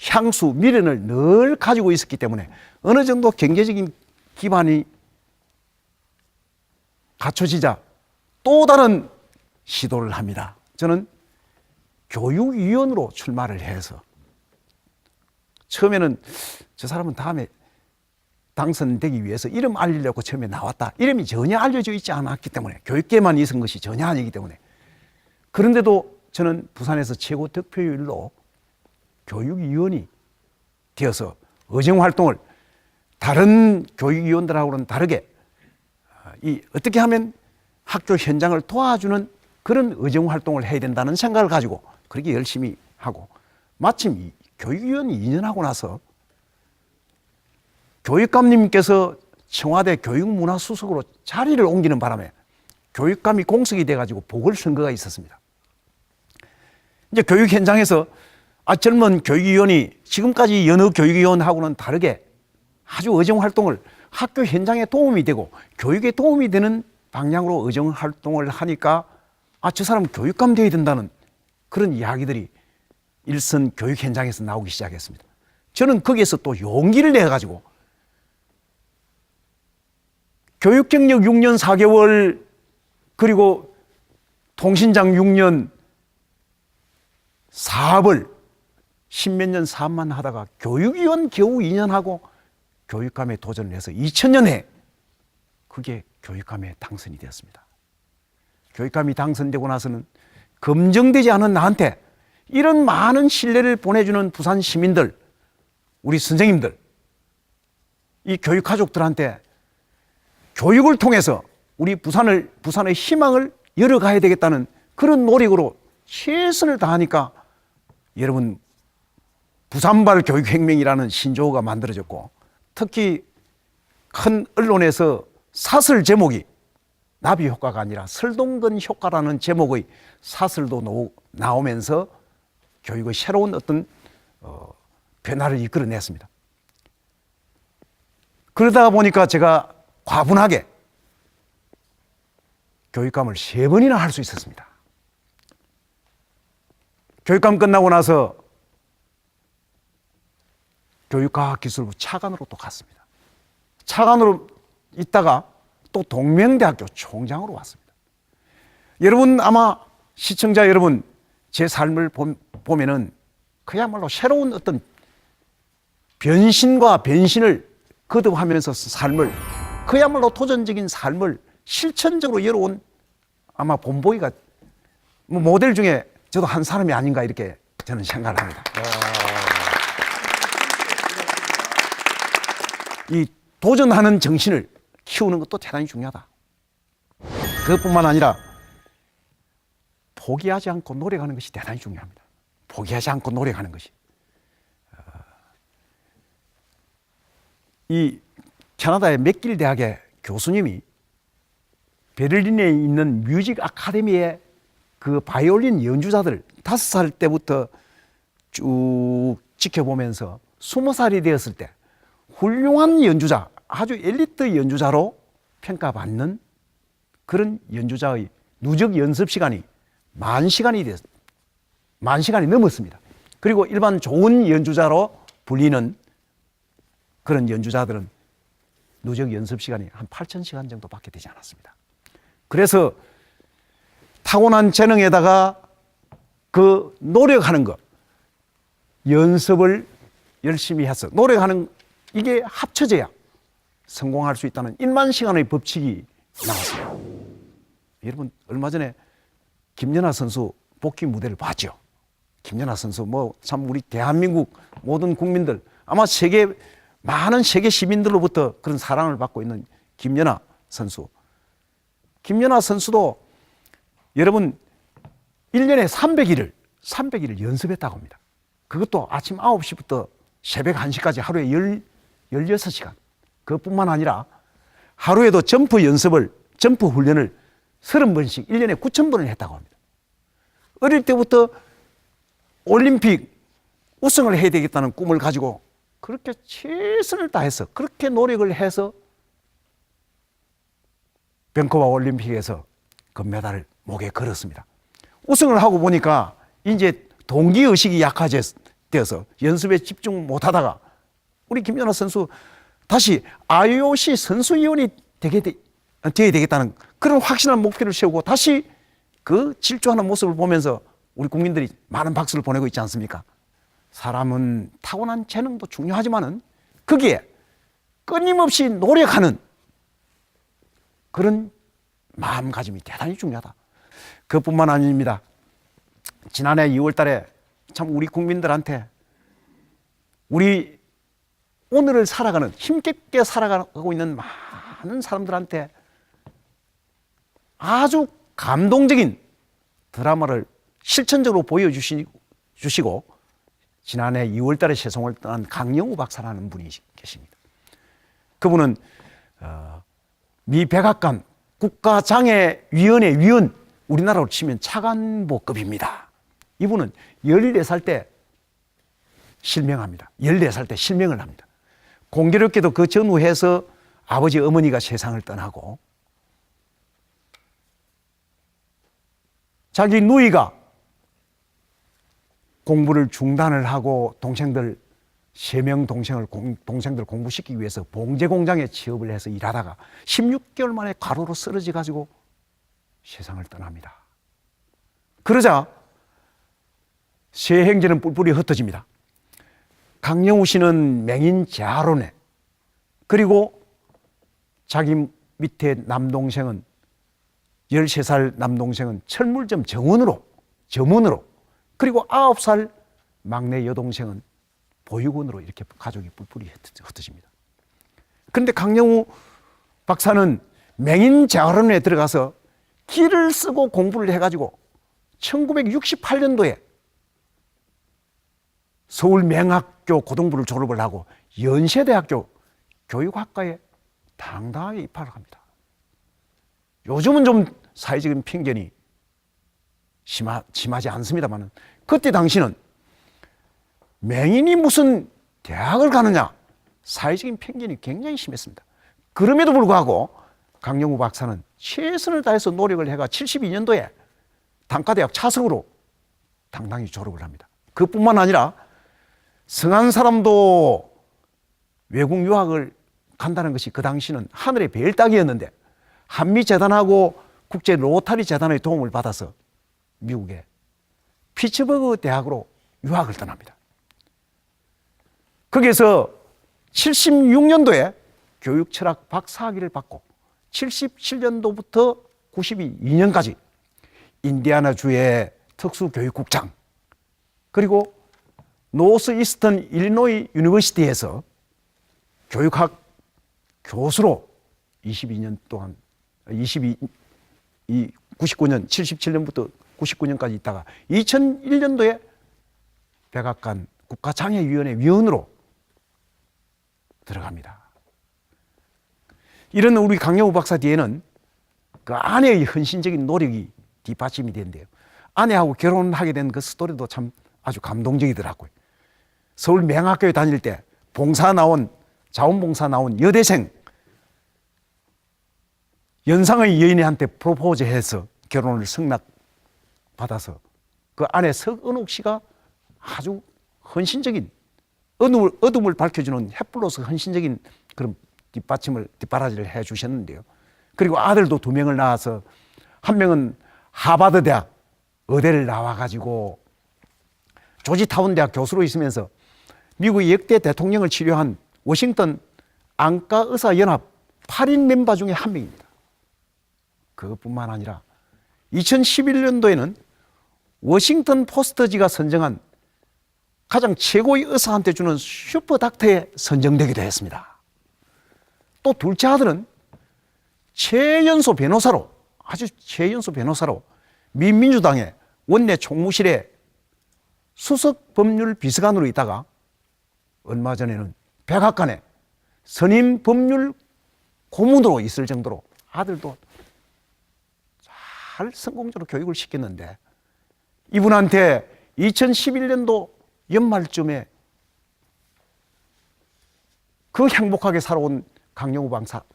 향수, 미련을 늘 가지고 있었기 때문에 어느 정도 경제적인 기반이 갖춰지자 또 다른 시도를 합니다. 저는 교육위원으로 출마를 해서 처음에는 저 사람은 다음에 당선되기 위해서 이름 알리려고 처음에 나왔다. 이름이 전혀 알려져 있지 않았기 때문에 교육계만 있은 것이 전혀 아니기 때문에 그런데도 저는 부산에서 최고 득표율로 교육위원이 되어서 의정활동을 다른 교육위원들하고는 다르게 어떻게 하면 학교 현장을 도와주는 그런 의정활동을 해야 된다는 생각을 가지고 그렇게 열심히 하고 마침 이 교육위원이 2년 하고 나서 교육감님께서 청와대 교육문화수석으로 자리를 옮기는 바람에 교육감이 공석이 돼가지고 보궐선거가 있었습니다. 이제 교육 현장에서 젊은 교육위원이 지금까지 여느 교육위원하고는 다르게 아주 의정활동을 학교 현장에 도움이 되고 교육에 도움이 되는 방향으로 의정활동을 하니까 저 사람 교육감 되어야 된다는 그런 이야기들이 일선 교육 현장에서 나오기 시작했습니다. 저는 거기에서 또 용기를 내가지고 교육경력 6년 4개월 그리고 통신장 6년 사업을 10몇 년 사업만 하다가 교육위원 겨우 2년 하고 교육감에 도전을 해서 2000년에 그게 교육감에 당선이 되었습니다. 교육감이 당선되고 나서는 검증되지 않은 나한테 이런 많은 신뢰를 보내주는 부산 시민들, 우리 선생님들, 이 교육 가족들한테 교육을 통해서 우리 부산의 희망을 열어가야 되겠다는 그런 노력으로 최선을 다하니까 여러분 부산발 교육혁명이라는 신조어가 만들어졌고 특히 큰 언론에서 사설 제목이 나비 효과가 아니라 설동근 효과라는 제목의 사설도 나오면서 교육의 새로운 어떤 변화를 이끌어냈습니다. 그러다 보니까 제가 과분하게 교육감을 3번이나 할 수 있었습니다. 교육감 끝나고 나서 교육과학기술부 차관으로 또 갔습니다. 차관으로 있다가 또 동명대학교 총장으로 왔습니다. 여러분 아마 시청자 여러분 제 삶을 보면은 그야말로 새로운 어떤 변신과 변신을 거듭하면서 삶을 그야말로 도전적인 삶을 실천적으로 열어온 아마 본보기가 모델 중에 저도 한 사람이 아닌가 이렇게 저는 생각을 합니다. 이 도전하는 정신을 키우는 것도 대단히 중요하다. 그것뿐만 아니라 포기하지 않고 노력하는 것이 대단히 중요합니다. 포기하지 않고 노력하는 것이. 이 캐나다의 맥길 대학의 교수님이 베를린에 있는 뮤직 아카데미의 그 바이올린 연주자들 5살 때부터 쭉 지켜보면서 20살이 되었을 때 훌륭한 연주자, 아주 엘리트 연주자로 평가받는 그런 연주자의 누적 연습 시간이 10,000시간이 넘었습니다. 그리고 일반 좋은 연주자로 불리는 그런 연주자들은 누적 연습 시간이 한 8,000시간 정도밖에 되지 않았습니다. 그래서 타고난 재능에다가 그 노력하는 것, 연습을 열심히 해서 노력하는 이게 합쳐져야 성공할 수 있다는 1만 시간의 법칙이 나왔어요. 여러분 얼마 전에 김연아 선수 복귀 무대를 봤죠. 김연아 선수 뭐 참 우리 대한민국 모든 국민들 아마 많은 세계 시민들로부터 그런 사랑을 받고 있는 김연아 선수. 김연아 선수도 여러분 1년에 300일을 연습했다고 합니다. 그것도 아침 9시부터 새벽 1시까지 하루에 16시간. 그것뿐만 아니라 하루에도 점프 훈련을 30번씩 1년에 9,000번을 했다고 합니다. 어릴 때부터 올림픽 우승을 해야 되겠다는 꿈을 가지고 그렇게 최선을 다해서 그렇게 노력을 해서 밴쿠버 올림픽에서 금메달을 목에 걸었습니다. 우승을 하고 보니까 이제 동기의식이 약화되어서 연습에 집중 못하다가 우리 김연아 선수 다시 IOC 선수위원이 되어야 되겠다는 그런 확실한 목표를 세우고 다시 그 질주하는 모습을 보면서 우리 국민들이 많은 박수를 보내고 있지 않습니까? 사람은 타고난 재능도 중요하지만은 거기에 끊임없이 노력하는 그런 마음가짐이 대단히 중요하다. 그것뿐만 아닙니다. 지난해 2월 달에 참 우리 국민들한테 우리 오늘을 살아가는 힘겹게 살아가고 있는 많은 사람들한테 아주 감동적인 드라마를 실천적으로 보여주시고 지난해 2월 달에 세상을 떠난 강영우 박사라는 분이 계십니다. 그분은 미 백악관 국가장애위원회 위원, 우리나라로 치면 차관보급입니다. 이분은 14살 때 실명합니다. 14살 때 실명을 합니다. 공교롭게도 그 전후해서 아버지 어머니가 세상을 떠나고 자기 누이가 공부를 중단을 하고 동생들 3명 동생들 공부시키기 위해서 봉제 공장에 취업을 해서 일하다가 16개월 만에 과로로 쓰러져 가지고 세상을 떠납니다. 그러자 세 형제는 뿔뿔이 흩어집니다. 강영우 씨는 맹인 재활원에, 그리고 자기 밑에 남동생은 13살 남동생은 철물점 점원으로, 그리고 9살 막내 여동생은 보육원으로 이렇게 가족이 뿔뿔이 흩어집니다. 그런데 강영우 박사는 맹인 재활원에 들어가서 기를 쓰고 공부를 해가지고 1968년도에 서울맹학교 고등부를 졸업을 하고 연세대학교 교육학과에 당당하게 입학을 합니다. 요즘은 좀 사회적인 편견이 심하지 않습니다만 그때 당시는 맹인이 무슨 대학을 가느냐, 사회적인 편견이 굉장히 심했습니다. 그럼에도 불구하고 강영우 박사는 최선을 다해서 노력을 해가 72년도에 단과대학 차석으로 당당히 졸업을 합니다. 그뿐만 아니라 성한 사람도 외국 유학을 간다는 것이 그 당시는 하늘의 별 따기였는데 한미재단하고 국제 로타리 재단의 도움을 받아서 미국의 피츠버그 대학으로 유학을 떠납니다. 거기에서 76년도에 교육철학 박사학위를 받고 77년도부터 92년까지 인디아나주의 특수교육국장, 그리고 노스 이스턴 일리노이 유니버시티에서 교육학 교수로 22년 동안 99년 77년부터 99년까지 있다가 2001년도에 백악관 국가장애위원회 위원으로 들어갑니다. 이런 우리 강영우 박사 뒤에는 그 아내의 헌신적인 노력이 뒷받침이 되는데요. 아내하고 결혼하게 된 그 스토리도 참 아주 감동적이더라고요. 서울 맹학교에 다닐 때 자원봉사 나온 여대생 연상의 여인한테 프로포즈해서 결혼을 승낙받아서 그 아내 석은옥 씨가 아주 헌신적인 어둠을 밝혀주는 햇불로서 헌신적인 그런 뒷바라지를 해 주셨는데요. 그리고 아들도 2명을 낳아서 한 명은 하버드 대학 의대를 나와가지고 조지타운 대학 교수로 있으면서 미국의 역대 대통령을 치료한 워싱턴 안과의사연합 8인 멤버 중에 한 명입니다. 그것뿐만 아니라 2011년도에는 워싱턴 포스트지가 선정한 가장 최고의 의사한테 주는 슈퍼닥터에 선정되기도 했습니다. 또 둘째 아들은 최연소 변호사로, 아주 최연소 변호사로 민주당의 원내 총무실에 수석 법률 비서관으로 있다가 얼마 전에는 백악관에 선임 법률 고문으로 있을 정도로 아들도 잘 성공적으로 교육을 시켰는데, 이분한테 2011년도 연말쯤에 그 행복하게 살아온 강영우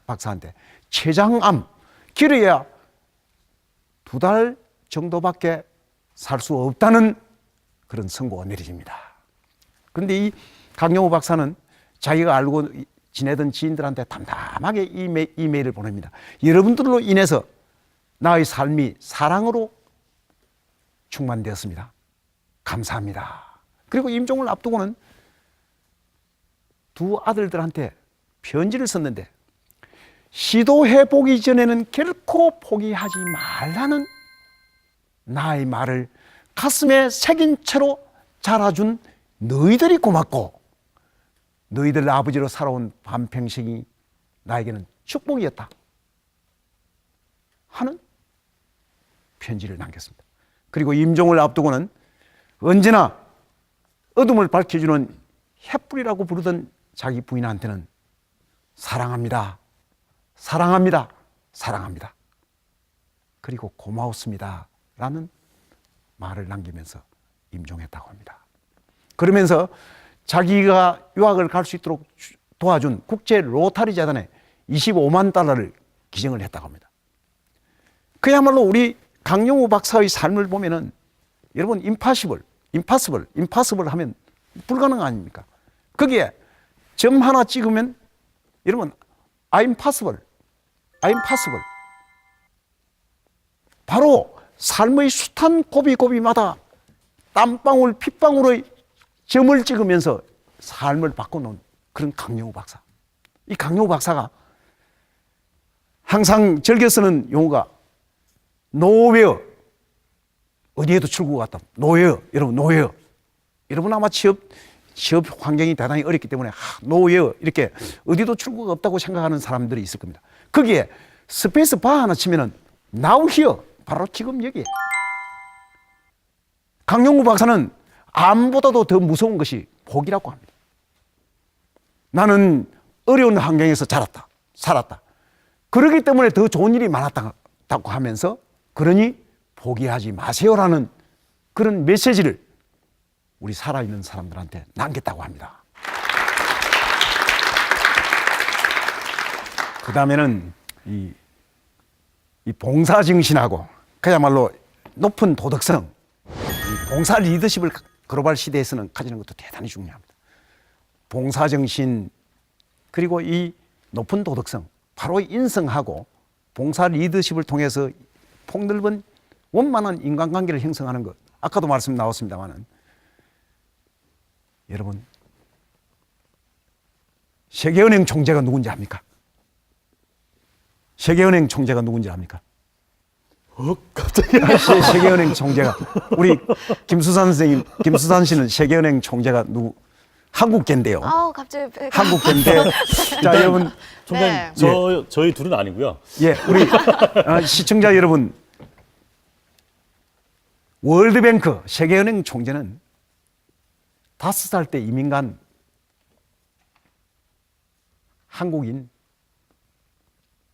박사한테 췌장암, 길어야 2달 정도밖에 살 수 없다는 그런 선고가 내려집니다. 그런데 이 강영우 박사는 자기가 알고 지내던 지인들한테 담담하게 이메일을 보냅니다. 여러분들로 인해서 나의 삶이 사랑으로 충만되었습니다. 감사합니다. 그리고 임종을 앞두고는 두 아들들한테 편지를 썼는데, 시도해보기 전에는 결코 포기하지 말라는 나의 말을 가슴에 새긴 채로 자라준 너희들이 고맙고, 너희들 아버지로 살아온 반평생이 나에게는 축복이었다 하는 편지를 남겼습니다. 그리고 임종을 앞두고는 언제나 어둠을 밝혀주는 햇불이라고 부르던 자기 부인한테는 사랑합니다, 사랑합니다, 사랑합니다, 그리고 고마웠습니다 라는 말을 남기면서 임종했다고 합니다. 그러면서 자기가 유학을 갈 수 있도록 도와준 국제 로타리 재단에 25만 달러를 기증을 했다고 합니다. 그야말로 우리 강영우 박사의 삶을 보면은 여러분 impossible 하면 불가능 아닙니까? 거기에 점 하나 찍으면 여러분 I'm possible 바로 삶의 숱한 고비고비마다 땀방울 핏방울의 점을 찍으면서 삶을 바꿔놓은 그런 강영우 박사. 이 강영우 박사가 항상 즐겨 쓰는 용어가 노웨어, 어디에도 출구가 없다. 노웨어, 여러분 노웨어. 여러분 아마 취업 환경이 대단히 어렵기 때문에 노웨어 이렇게 어디도 출구가 없다고 생각하는 사람들이 있을 겁니다. 거기에 스페이스 바 하나 치면은 now here, 바로 지금 여기. 강영우 박사는 암보다도 더 무서운 것이 포기라고 합니다. 나는 어려운 환경에서 살았다. 그렇기 때문에 더 좋은 일이 많았다고 하면서, 그러니 포기하지 마세요라는 그런 메시지를 우리 살아있는 사람들한테 남겼다고 합니다. 그 다음에는 이 봉사정신하고 그야말로 높은 도덕성, 이 봉사 리더십을 글로벌 시대에서는 가지는 것도 대단히 중요합니다. 봉사정신 그리고 이 높은 도덕성, 바로 인성하고 봉사 리더십을 통해서 폭넓은 원만한 인간관계를 형성하는 것, 아까도 말씀 나왔습니다마는 여러분 세계은행 총재가 누군지 압니까? 세계은행 총재가 누군지 압니까? 갑자기. 세계은행 총재가 우리 김수산 선생님, 김수산 씨는 세계은행 총재가 누구? 한국계인데요. 갑자기 한국계인데 자 여러분, 총장님, 네. 저희 둘은 아니고요. 예, 우리 시청자 여러분, 월드뱅크 세계은행 총재는 5살 때 이민 간 한국인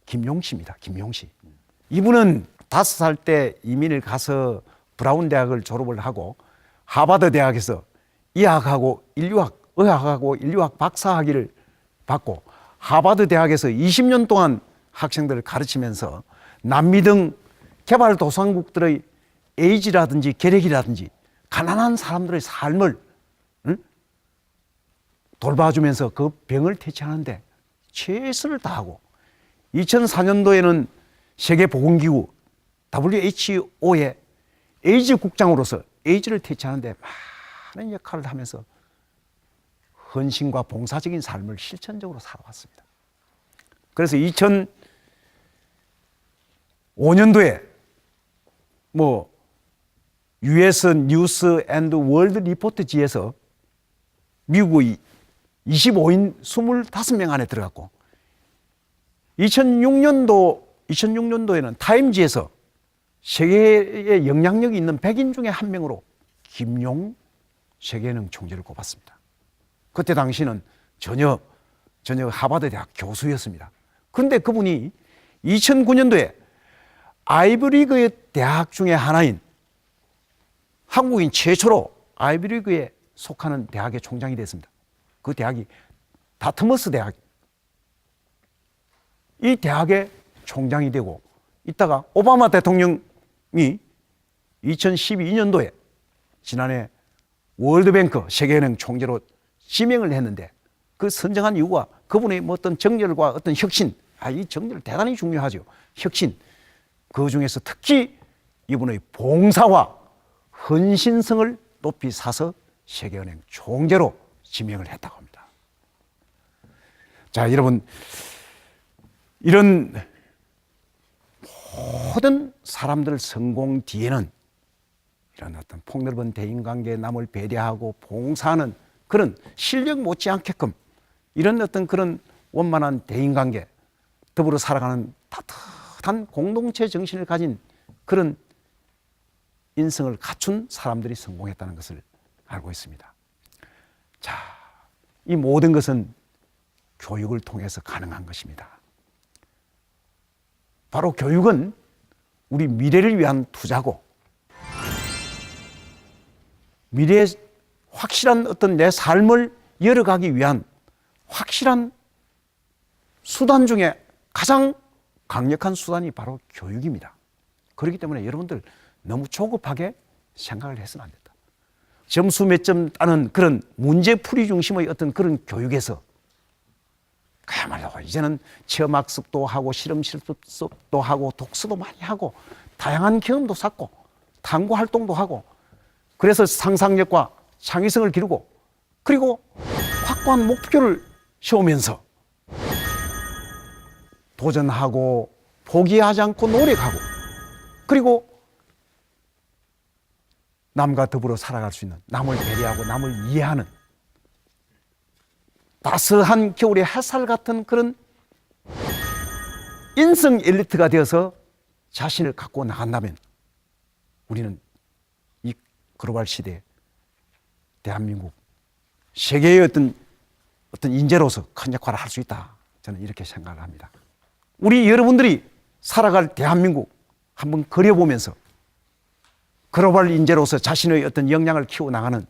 김용씨입니다. 김용씨. 이분은 5살 때 이민을 가서 브라운 대학을 졸업을 하고 하버드 대학에서 의학하고 인류학 박사학위를 받고 하버드 대학에서 20년 동안 학생들을 가르치면서 남미 등 개발도상국들의 에이즈라든지 계력이라든지 가난한 사람들의 삶을 돌봐주면서 그 병을 퇴치하는데 최선을 다하고 2004년도에는 세계보건기구 WHO의 에이즈 국장으로서 에이즈를 퇴치하는데 많은 역할을 하면서 헌신과 봉사적인 삶을 실천적으로 살아왔습니다. 그래서 2005년도에 뭐 US 뉴스 앤드 월드 리포트지에서 미국의 25인 25명 안에 들어갔고 2006년도에는 타임지에서 세계에 영향력이 있는 100인 중에 한 명으로 김용 세계은행 총재를 꼽았습니다. 그때 당시는 전혀 하버드 대학 교수였습니다. 그런데 그분이 2009년도에 아이브리그의 대학 중에 하나인 한국인 최초로 아이브리그에 속하는 대학의 총장이 됐습니다. 그 대학이 다트머스 대학. 이 대학의 총장이 되고 있다가 오바마 대통령이 2012년도에 지난해 월드뱅크 세계은행 총재로 지명을 했는데 그 선정한 이유가 그분의 뭐 어떤 정열과 어떤 혁신, 이 정열 대단히 중요하죠. 혁신. 그 중에서 특히 이분의 봉사와 헌신성을 높이 사서 세계은행 총재로 지명을 했다고 합니다. 자, 여러분, 이런 모든 사람들 성공 뒤에는 이런 어떤 폭넓은 대인관계, 남을 배려하고 봉사하는 그런 실력 못지않게끔 이런 어떤 그런 원만한 대인관계, 더불어 살아가는 따뜻한 공동체 정신을 가진 그런 인성을 갖춘 사람들이 성공했다는 것을 알고 있습니다. 자, 이 모든 것은 교육을 통해서 가능한 것입니다. 바로 교육은 우리 미래를 위한 투자고 미래에 확실한 어떤 내 삶을 열어가기 위한 확실한 수단 중에 가장 강력한 수단이 바로 교육입니다. 그렇기 때문에 여러분들 너무 조급하게 생각을 해서는 안 된다. 점수 몇 점 따는 그런 문제풀이 중심의 어떤 그런 교육에서 그야말로 이제는 체험학습도 하고 실험실습도 하고 독서도 많이 하고 다양한 경험도 쌓고 탐구 활동도 하고 그래서 상상력과 창의성을 기르고 그리고 확고한 목표를 세우면서 도전하고 포기하지 않고 노력하고 그리고 남과 더불어 살아갈 수 있는 남을 배려하고 남을 이해하는 따스한 겨울의 햇살 같은 그런 인성 엘리트가 되어서 자신을 갖고 나간다면 우리는 이 글로벌 시대에 대한민국 세계의 어떤 인재로서 큰 역할을 할 수 있다. 저는 이렇게 생각을 합니다. 우리 여러분들이 살아갈 대한민국 한번 그려보면서 글로벌 인재로서 자신의 어떤 역량을 키워나가는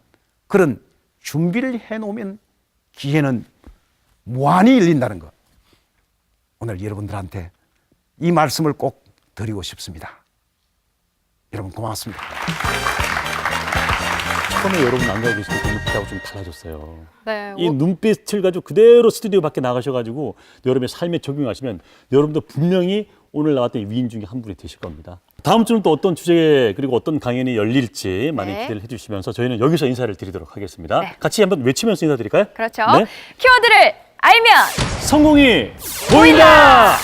그런 준비를 해놓으면 기회는 무한히 열린다는 것. 오늘 여러분들한테 이 말씀을 꼭 드리고 싶습니다. 여러분 고맙습니다. 처음에 여러분 안 가고 계실 때 눈빛하고 좀 달라졌어요. 네. 이 눈빛을 가지고 그대로 스튜디오 밖에 나가셔가지고 여러분의 삶에 적용하시면 여러분도 분명히 오늘 나왔던 이 위인 중에 한 분이 되실 겁니다. 다음 주는 또 어떤 주제 그리고 어떤 강연이 열릴지 많이 기대를 해주시면서 저희는 여기서 인사를 드리도록 하겠습니다. 네. 같이 한번 외치면서 인사드릴까요? 그렇죠. 네. 키워드를 알면 성공이 보인다!